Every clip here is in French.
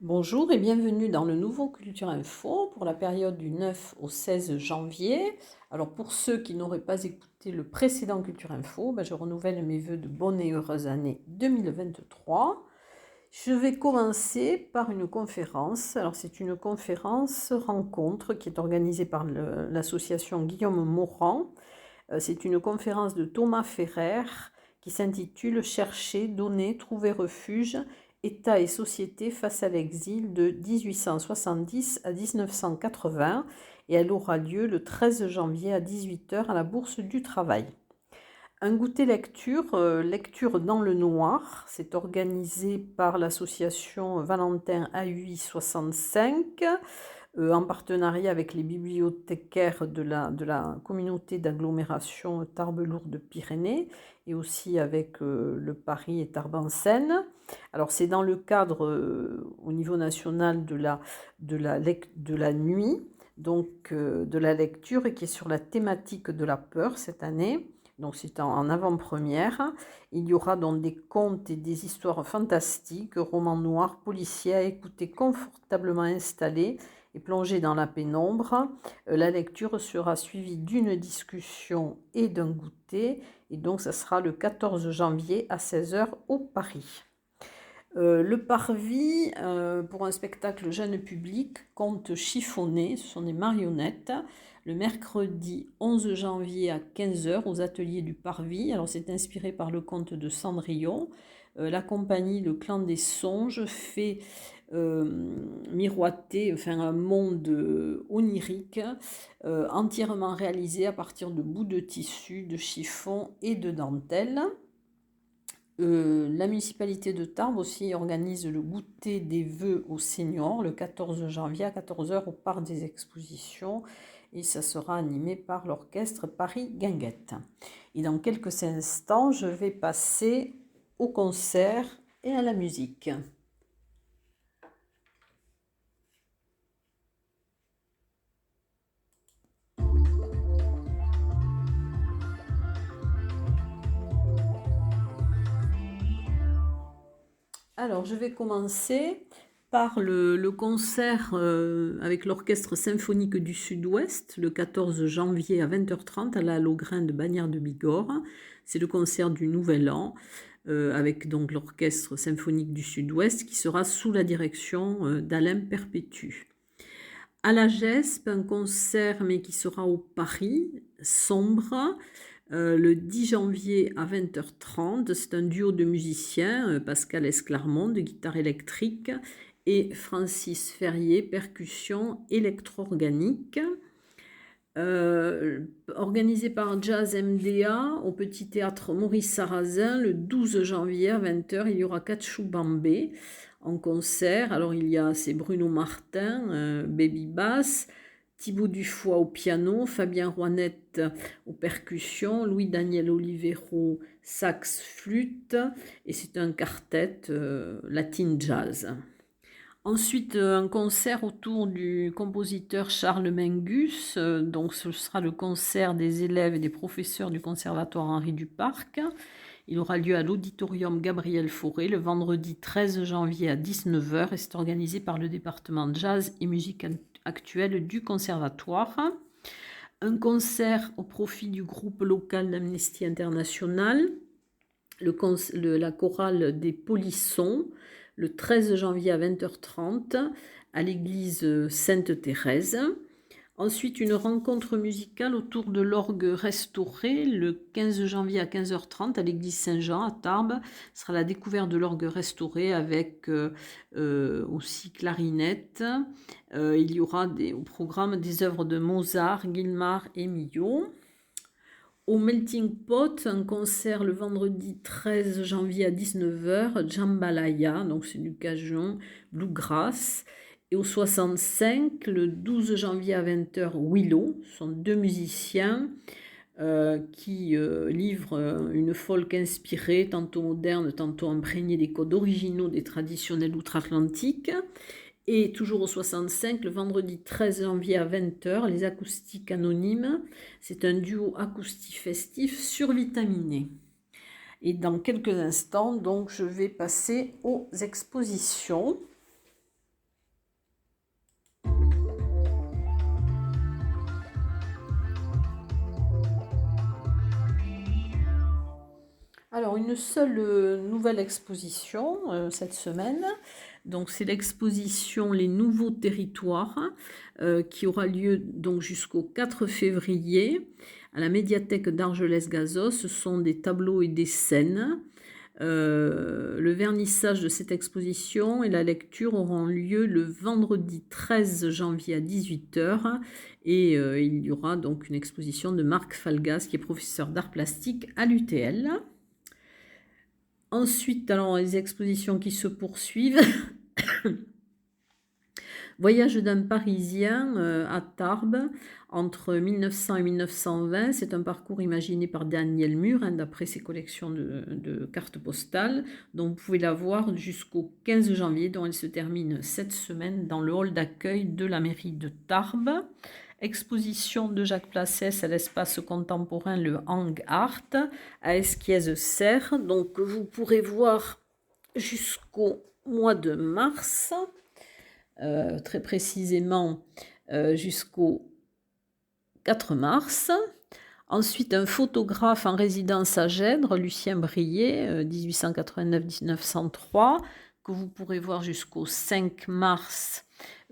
Bonjour et bienvenue dans le nouveau Culture Info pour la période du 9 au 16 janvier. Alors pour ceux qui n'auraient pas écouté le précédent Culture Info, je renouvelle mes vœux de bonne et heureuse année 2023. Je vais commencer par une conférence. Alors c'est une conférence rencontre qui est organisée par l'association Guillaume Morand. C'est une conférence de Thomas Ferrer qui s'intitule « Chercher, donner, trouver refuge, État et société face à l'exil de 1870 à 1980 » et elle aura lieu le 13 janvier à 18h à la Bourse du Travail. Un goûter lecture, lecture dans le noir, c'est organisé par l'association Valentin AUI 65 en partenariat avec les bibliothécaires de la communauté d'agglomération Tarbes-Lourdes-Pyrénées et aussi avec le Paris et Tarbes en Seine. Alors c'est dans le cadre au niveau national de la nuit, donc de la lecture et qui est sur la thématique de la peur cette année. Donc c'est en avant-première. Il y aura donc des contes et des histoires fantastiques, romans noirs, policiers à écouter confortablement installés et plongé dans la pénombre. La lecture sera suivie d'une discussion et d'un goûter. Et donc, ça sera le 14 janvier à 16h au Paris. Le Parvis, pour un spectacle jeune public, conte chiffonné, ce sont des marionnettes, le mercredi 11 janvier à 15h aux ateliers du Parvis. Alors c'est inspiré par le conte de Cendrillon. La compagnie Le Clan des Songes fait miroiter un monde onirique entièrement réalisé à partir de bouts de tissu, de chiffon et de dentelle. La municipalité de Tarbes aussi organise le goûter des vœux aux seniors le 14 janvier à 14h au parc des expositions et ça sera animé par l'orchestre Paris Guinguette. Et dans quelques instants, je vais passer au concert et à la musique. Alors, je vais commencer par le concert avec l'Orchestre symphonique du Sud-Ouest, le 14 janvier à 20h30 à la Logrin de Bagnères de Bigorre. C'est le concert du Nouvel An, avec donc l'Orchestre symphonique du Sud-Ouest qui sera sous la direction d'Alain Perpétue. À la GESP, un concert mais qui sera au Paris, sombre, le 10 janvier à 20h30, c'est un duo de musiciens, Pascal Esclarmont de guitare électrique et Francis Ferrier, percussion électro-organique. Organisé par Jazz MDA au Petit Théâtre Maurice Sarrazin le 12 janvier à 20h, il y aura Kachou Bambé en concert. Alors c'est Bruno Martin, baby bass, Thibaut Dufoy au piano, Fabien Rouanette aux percussions, Louis-Daniel Olivero sax flûte et c'est un quartet latin jazz. Ensuite, un concert autour du compositeur Charles Mingus. Donc, ce sera le concert des élèves et des professeurs du Conservatoire Henri Duparc. Il aura lieu à l'Auditorium Gabriel Fauré le vendredi 13 janvier à 19h et c'est organisé par le département de jazz et musique actuelle du Conservatoire. Un concert au profit du groupe local d'Amnesty International, la chorale des Polissons, le 13 janvier à 20h30 à l'église Sainte-Thérèse. Ensuite, une rencontre musicale autour de l'orgue restauré le 15 janvier à 15h30 à l'église Saint-Jean à Tarbes. Ce sera la découverte de l'orgue restauré avec aussi clarinette. Il y aura au programme des œuvres de Mozart, Guilmard et Milhaud. Au Melting Pot, un concert le vendredi 13 janvier à 19h, Jambalaya, donc c'est du Cajun, Bluegrass. Et au 65, le 12 janvier à 20h, Willow, ce sont deux musiciens, qui livre une folk inspirée, tantôt moderne, tantôt imprégnée des codes originaux des traditionnels outre-Atlantique. Et toujours au 65, le vendredi 13 janvier à 20h, les Acoustiques Anonymes. C'est un duo acoustique festif survitaminé. Et dans quelques instants, donc, je vais passer aux expositions. Alors, une seule nouvelle exposition cette semaine. Donc, c'est l'exposition Les Nouveaux Territoires qui aura lieu donc jusqu'au 4 février à la médiathèque d'Argelès-Gazost. Ce sont des tableaux et des scènes. Le vernissage de cette exposition et la lecture auront lieu le vendredi 13 janvier à 18h et il y aura donc une exposition de Marc Falgas qui est professeur d'art plastique à l'UTL. Ensuite, alors, les expositions qui se poursuivent. Voyage d'un Parisien à Tarbes entre 1900 et 1920. C'est un parcours imaginé par Daniel Mur d'après ses collections de cartes postales. Donc vous pouvez la voir jusqu'au 15 janvier, dont elle se termine cette semaine dans le hall d'accueil de la mairie de Tarbes. Exposition de Jacques Placès à l'espace contemporain, le Hang Art, à Esquiez-Serres. Donc vous pourrez voir jusqu'au mois de mars, très précisément jusqu'au 4 mars. Ensuite, un photographe en résidence à Gênes, Lucien Brier, 1889-1903, que vous pourrez voir jusqu'au 5 mars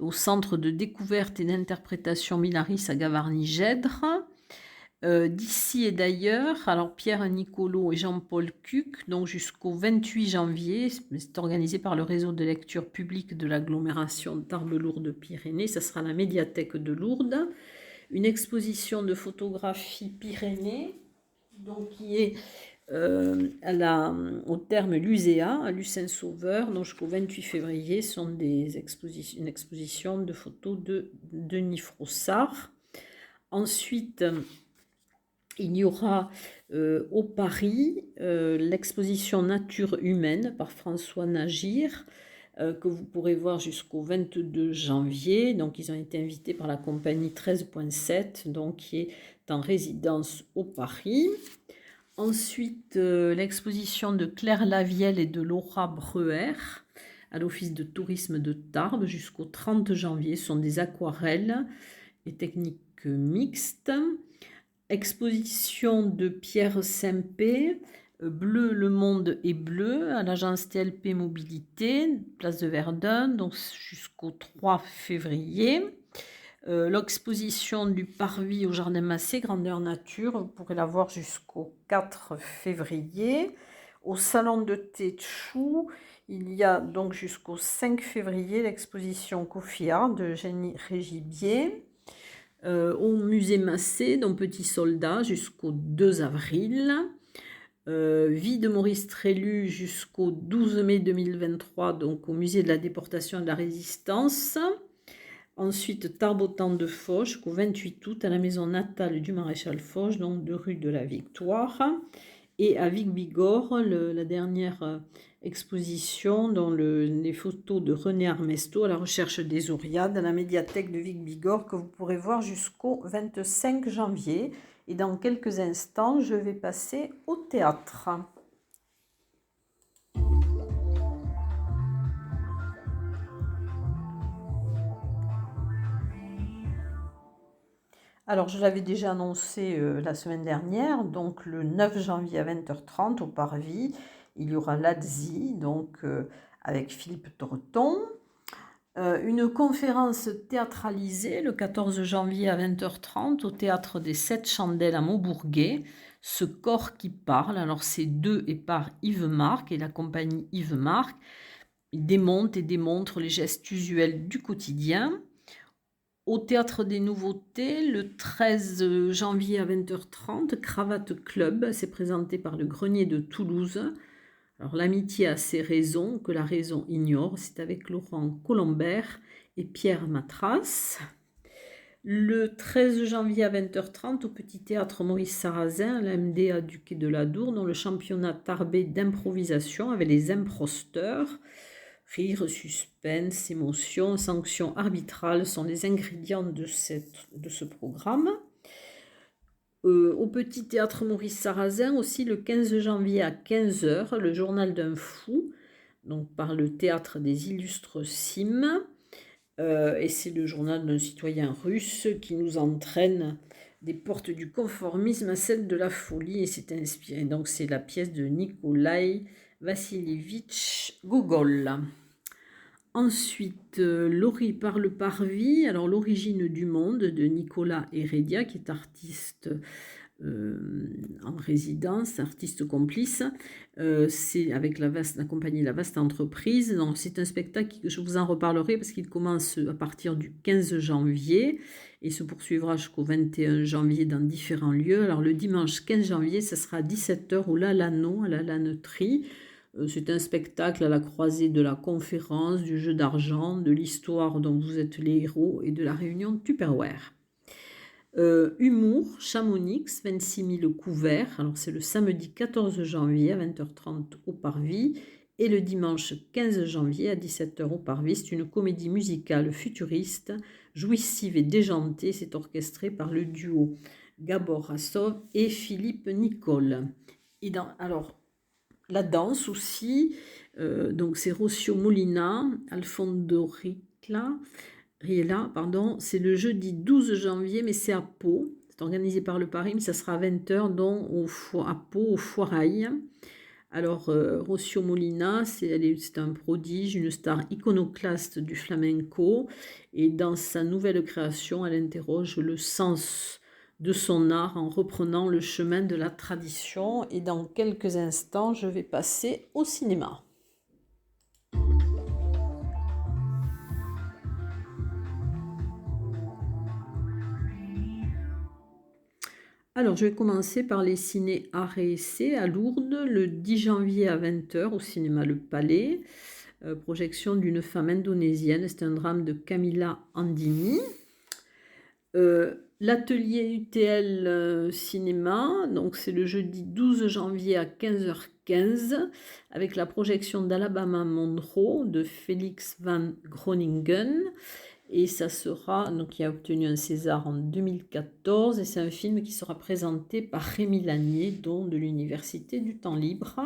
au Centre de découverte et d'interprétation Minaris à Gavarnie-Gèdre. D'ici et d'ailleurs, alors Pierre Nicolo et Jean-Paul Cuc, donc jusqu'au 28 janvier, c'est organisé par le réseau de lecture publique de l'agglomération Tarbes-Lourdes-Pyrénées, ça sera à la médiathèque de Lourdes. Une exposition de photographie Pyrénées, donc qui est au terme Luséa, à Lucin-Sauveur, donc jusqu'au 28 février, sont une exposition de photos de Denis Frossard. Ensuite, il y aura au Paris l'exposition Nature humaine par François Nagir, que vous pourrez voir jusqu'au 22 janvier. Donc, ils ont été invités par la compagnie 13.7, donc qui est en résidence au Paris. Ensuite, l'exposition de Claire Lavielle et de Laura Breuer à l'Office de tourisme de Tarbes jusqu'au 30 janvier. Ce sont des aquarelles et techniques mixtes. Exposition de Pierre Sempé, Bleu, le monde est bleu, à l'agence TLP Mobilité, place de Verdun, donc jusqu'au 3 février. L'exposition du Parvis au Jardin Massé, grandeur nature, vous pourrez la voir jusqu'au 4 février. Au Salon de thé de Chou, il y a donc jusqu'au 5 février l'exposition Kofia de Jenny Régibier. Au musée Massé, donc Petit Soldat, jusqu'au 2 avril. Vie de Maurice Trélu jusqu'au 12 mai 2023, donc au musée de la déportation et de la résistance. Ensuite, Tarbes au temps de Foch jusqu'au 28 août à la maison natale du maréchal Foch, donc de rue de la Victoire. Et à Vic-Bigorre, la dernière exposition dans les photos de René Armesto à la recherche des Ouriades à la médiathèque de Vic-Bigorre que vous pourrez voir jusqu'au 25 janvier. Et dans quelques instants, je vais passer au théâtre. Alors, je l'avais déjà annoncé la semaine dernière, donc le 9 janvier à 20h30 au Parvis, il y aura l'ADZI, donc avec Philippe Torreton. Une conférence théâtralisée le 14 janvier à 20h30 au Théâtre des Sept Chandelles à Maubourguet, Ce corps qui parle. Alors, c'est de et par Yves Marc et la compagnie Yves Marc. Il démonte et démontre les gestes usuels du quotidien. Au Théâtre des Nouveautés, le 13 janvier à 20h30, Cravate Club, c'est présenté par le Grenier de Toulouse. Alors, l'amitié a ses raisons que la raison ignore. C'est avec Laurent Colombert et Pierre Matras. Le 13 janvier à 20h30 au Petit Théâtre Maurice Sarrazin, à la MDA du Quai de la Dour, dans le championnat Tarbé d'improvisation avec les improsteurs. Rire, suspense, émotion, sanctions arbitrales sont les ingrédients de ce programme. Au Petit Théâtre Maurice Sarrazin aussi le 15 janvier à 15h, le journal d'un fou, donc par le Théâtre des Illustres Cimes. Et c'est le journal d'un citoyen russe qui nous entraîne des portes du conformisme à celles de la folie, et c'est inspiré. Donc c'est la pièce de Nikolai Vassilievitch Gogol. Ensuite, Laurie par le parvis, alors l'origine du monde de Nicolas Heredia, qui est artiste en résidence, artiste complice. C'est avec la compagnie La Vaste Entreprise. Donc, c'est un spectacle que je vous en reparlerai parce qu'il commence à partir du 15 janvier et se poursuivra jusqu'au 21 janvier dans différents lieux. Alors le dimanche 15 janvier, ce sera à 17h au Lalano, à la Lanneterie. C'est un spectacle à la croisée de la conférence, du jeu d'argent, de l'histoire dont vous êtes les héros et de la réunion Tupperware. Humour, Chamonix, 26 000 couverts. Alors c'est le samedi 14 janvier à 20h30 au Parvis et le dimanche 15 janvier à 17h au Parvis. C'est une comédie musicale futuriste, jouissive et déjantée. C'est orchestré par le duo Gabor Rassov et Philippe Nicole. Et alors, la danse aussi, donc c'est Rocio Molina, Alfondo Riella, c'est le jeudi 12 janvier, mais c'est à Pau. C'est organisé par le Paris, mais ça sera à 20h, donc à Pau, au Foirail. Alors, Rocio Molina, c'est un prodige, une star iconoclaste du flamenco. Et dans sa nouvelle création, elle interroge le sens de son art en reprenant le chemin de la tradition. Et dans quelques instants, je vais passer au cinéma. Alors, je vais commencer par les ciné Art et Essai à Lourdes, le 10 janvier à 20h au cinéma Le Palais. Projection d'une femme indonésienne, c'est un drame de Camilla Andini. L'atelier UTL Cinéma, donc c'est le jeudi 12 janvier à 15h15 avec la projection d'Alabama Monroe de Félix van Groningen. Et ça sera, donc qui a obtenu un César en 2014, et c'est un film qui sera présenté par Rémi Lanier, dont de l'Université du Temps Libre.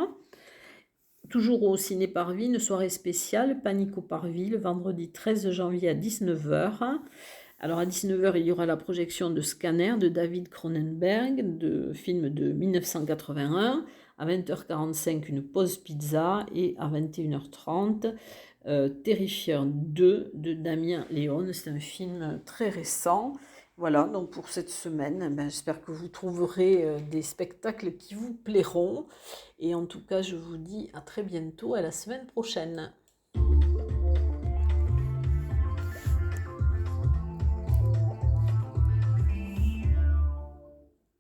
Toujours au Ciné Parvis, une soirée spéciale, Panique au Parvis, le vendredi 13 janvier à 19h. Alors à 19h, il y aura la projection de Scanner de David Cronenberg, de film de 1981. À 20h45, une pause pizza, et à 21h30, Terrifier 2 de Damien Léon. C'est un film très récent. Voilà, donc pour cette semaine, j'espère que vous trouverez des spectacles qui vous plairont. Et en tout cas, je vous dis à très bientôt, à la semaine prochaine.